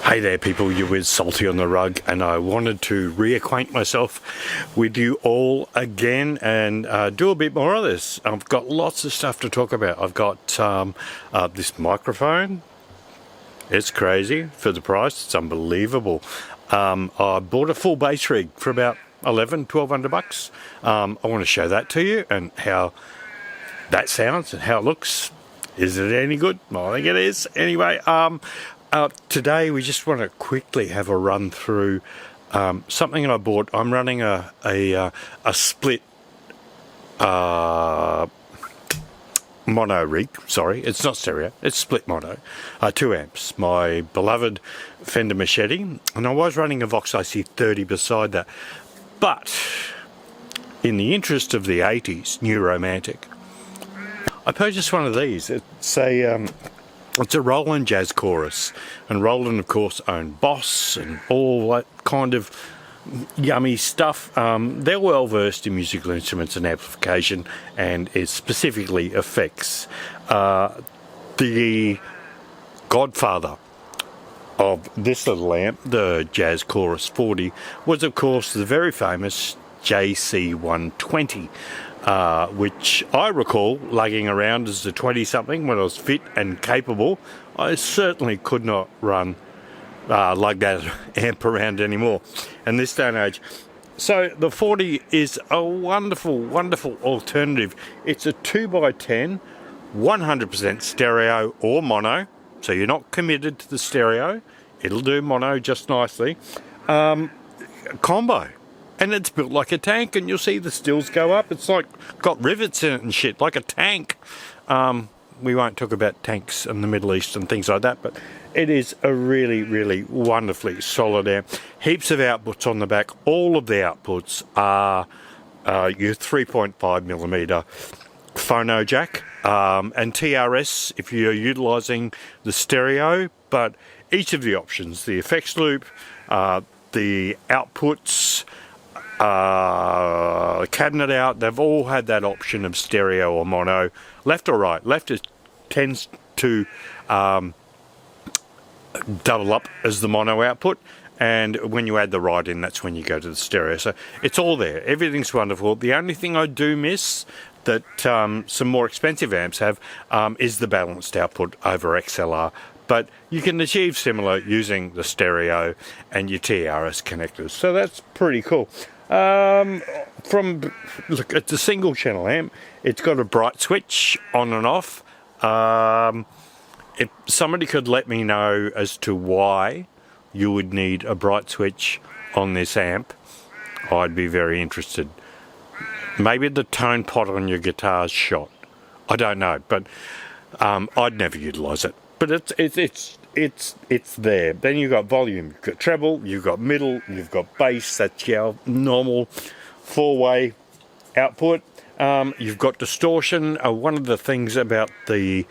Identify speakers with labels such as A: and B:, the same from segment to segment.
A: Hey there people, you're with Salty on the Rug, and I wanted to reacquaint myself with you all again and do a bit more of this. I've got lots of stuff to talk about. I've got this microphone. It's crazy for the price, it's unbelievable. I bought a full bass rig for about $1,200. I want to show that to you and how that sounds and how it looks. Is it any good? I think it is. Anyway, today we just want to quickly have a run through something I bought. I'm running a split mono rig. Sorry, it's not stereo, it's split mono, 2 amps, my beloved Fender Machete, and I was running a Vox IC40 beside that, but in the interest of the 80s, new romantic, I purchased one of these. It's a Roland Jazz Chorus, and Roland of course owned Boss and all that kind of yummy stuff. They're well versed in musical instruments and amplification, and it specifically effects. The godfather of this little amp, the Jazz Chorus 40, was of course the very famous JC120. Which I recall lugging around as a 20-something when I was fit and capable. I certainly could not run lug that amp around anymore in this day and age. So the 40 is a wonderful, wonderful alternative. It's a 2x10, 100% stereo or mono, so you're not committed to the stereo. It'll do mono just nicely. Combo. And it's built like a tank, and you'll see the stills go up. It's like got rivets in it and shit, like a tank. We won't talk about tanks in the Middle East and things like that, but it is a really, really wonderfully solid amp. Heaps of outputs on the back. All of the outputs are your 3.5mm phono jack and TRS if you're utilising the stereo, but each of the options, the effects loop, the outputs, cabinet out, they've all had that option of stereo or mono, left or right. Left tends to double up as the mono output, and when you add the right in, that's when you go to the stereo. So it's all there, everything's wonderful. The only thing I do miss that some more expensive amps have is the balanced output over XLR, but you can achieve similar using the stereo and your TRS connectors, so that's pretty cool. Look, it's a single channel amp. It's got a bright switch on and off. If somebody could let me know as to why you would need a bright switch on this amp, I'd be very interested. Maybe the tone pot on your guitar's shot, I don't know, but I'd never utilise it. But it's there. Then you've got volume, you've got treble, you've got middle, you've got bass. That's your normal 4-way output. You've got distortion. One of the things about the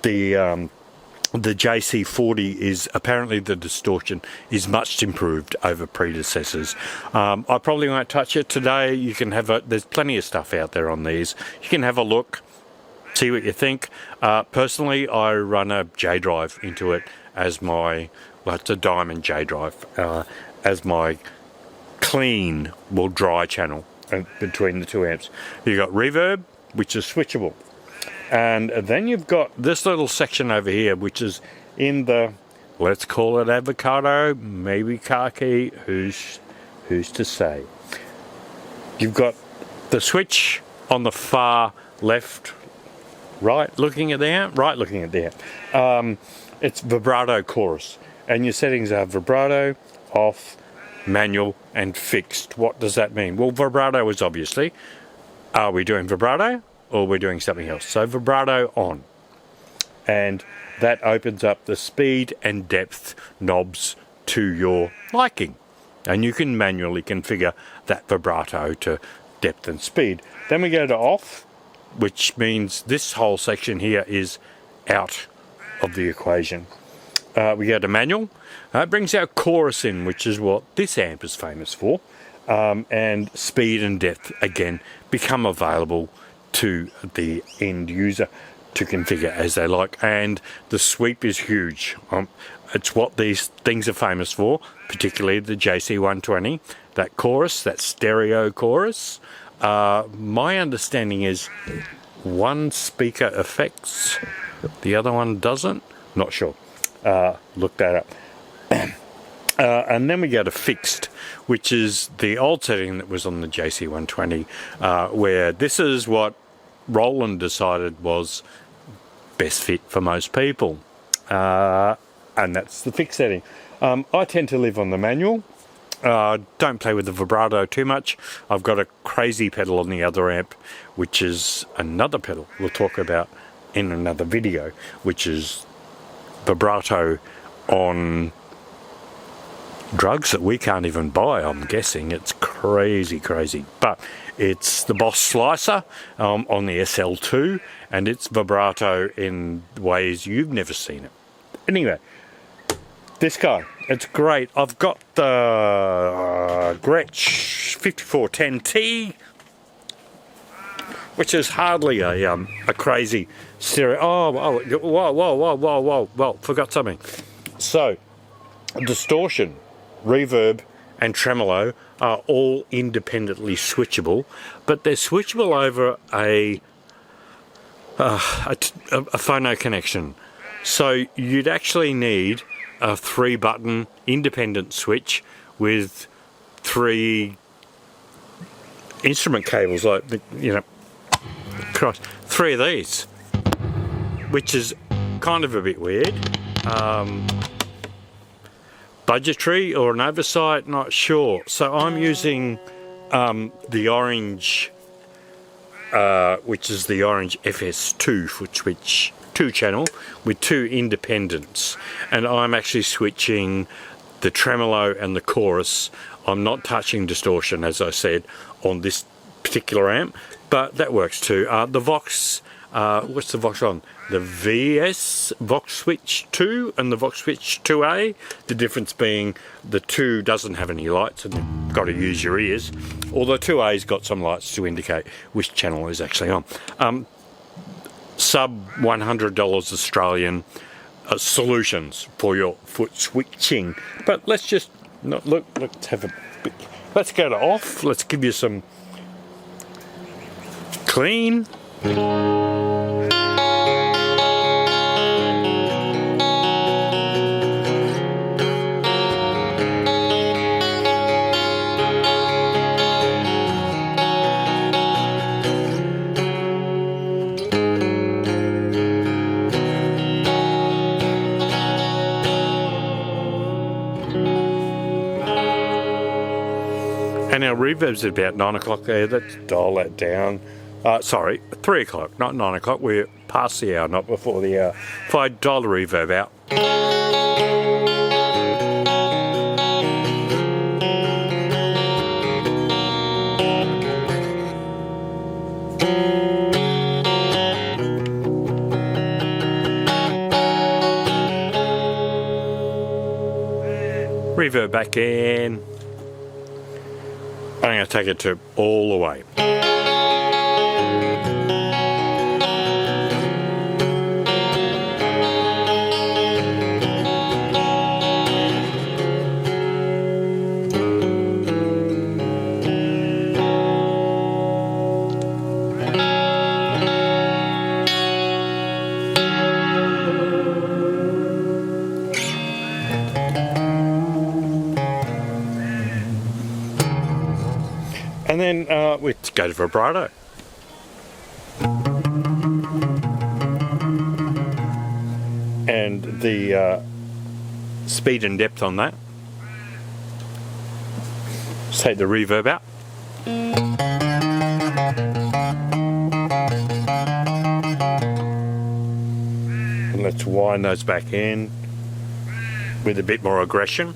A: JC40 is apparently the distortion is much improved over predecessors. I probably won't touch it today. You can have there's plenty of stuff out there on these. You can have a look, see what you think. Personally, I run a J drive into it as my, well, it's a diamond J drive, as my clean, well, dry channel between the two amps. You've got reverb, which is switchable. And then you've got this little section over here, which is in the, let's call it avocado, maybe khaki, who's to say. You've got the switch on the far left, right looking at the amp, right looking at the amp. It's vibrato chorus, and your settings are vibrato, off, manual, and fixed. What does that mean? Well, vibrato is obviously, are we doing vibrato or are we doing something else? So vibrato on, and that opens up the speed and depth knobs to your liking, and you can manually configure that vibrato to depth and speed. Then we go to off, which means this whole section here is out of the equation. We go to manual. It brings our chorus in, which is what this amp is famous for. And speed and depth, again, become available to the end user to configure as they like. And the sweep is huge. It's what these things are famous for, particularly the JC120, that chorus, that stereo chorus. My understanding is one speaker affects, the other one doesn't. Not sure. Look that up. And then we go to fixed, which is the old setting that was on the JC120, where this is what Roland decided was best fit for most people. And that's the fixed setting. I tend to live on the manual. Don't play with the vibrato too much. I've got a crazy pedal on the other amp, which is another pedal we'll talk about in another video, which is vibrato on drugs that we can't even buy, I'm guessing. It's crazy. But it's the Boss Slicer on the SL2, and it's vibrato in ways you've never seen it. Anyway, this guy, it's great. I've got the Gretsch 5410T, which is hardly a crazy stereo. Whoa, forgot something. So, distortion, reverb and tremolo are all independently switchable, but they're switchable over a phono connection. So you'd actually need a 3-button independent switch with 3 instrument cables, like, you know, 3 of these, which is kind of a bit weird. Budgetary or an oversight, not sure. So I'm using the orange, which is the orange FS2 Footswitch 2 channel with 2 independents, and I'm actually switching the tremolo and the chorus. I'm not touching distortion, as I said, on this particular amp, but that works too. The Vox, what's the Vox on? The VS Vox Switch 2 and the Vox Switch 2A. The difference being the 2 doesn't have any lights and you've got to use your ears, although 2A's got some lights to indicate which channel is actually on. Sub $100 Australian solutions for your foot switching. But let's just look. Let's go to off. Let's give you some clean. And our reverb's at about 9 o'clock there. Let's dial that down. Sorry, 3 o'clock, not 9 o'clock. We're past the hour, not before the hour. If I dial the reverb out. Reverb back in. I'm going to take it to all the way. And then we go to vibrato. And the speed and depth on that. Let's take the reverb out. And let's wind those back in with a bit more aggression.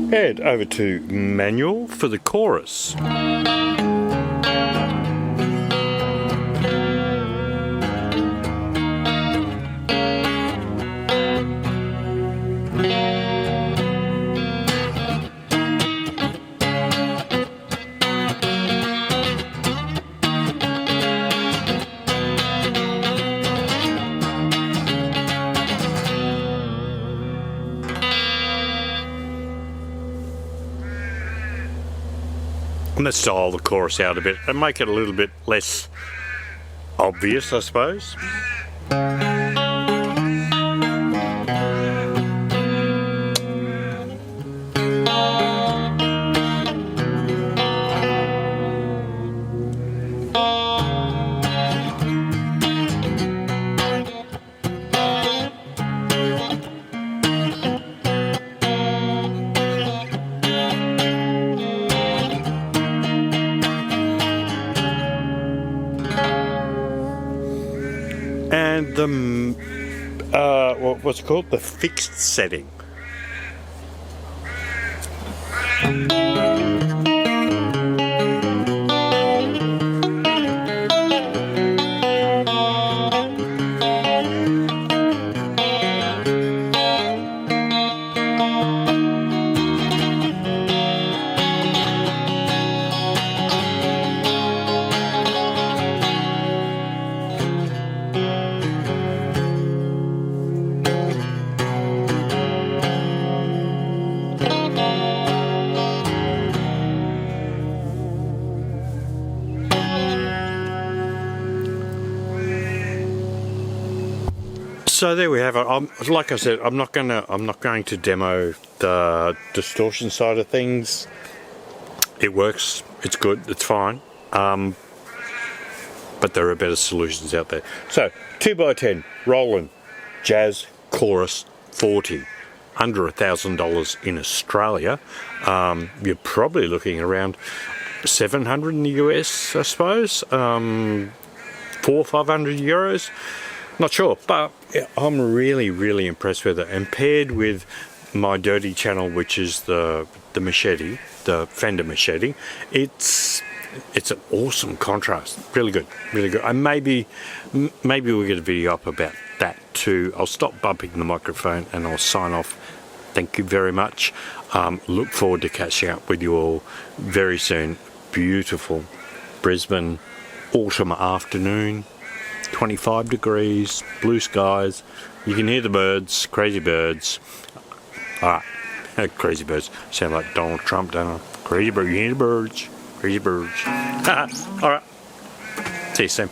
A: Head over to manual for the chorus. I'm going to style the chorus out a bit and make it a little bit less obvious, I suppose. And the what's it called? The fixed setting. So there we have it. Like I said, I'm not going to demo the distortion side of things. It works. It's good. It's fine. But there are better solutions out there. So 2x10 Roland Jazz Chorus 40, under $1,000 in Australia. You're probably looking around 700 in the US, I suppose. 400 or 500 euros. Not sure, but yeah, I'm really impressed with it. And paired with my dirty channel, which is the machete, the Fender machete, it's an awesome contrast. Really good. And maybe we'll get a video up about that too. I'll stop bumping the microphone and I'll sign off. Thank you very much. Look forward to catching up with you all very soon. Beautiful Brisbane autumn afternoon. 25 degrees, blue skies, you can hear the birds, crazy birds. Alright, crazy birds, sound like Donald Trump, don't I? Crazy birds, you hear the birds, crazy birds. Alright, see you soon.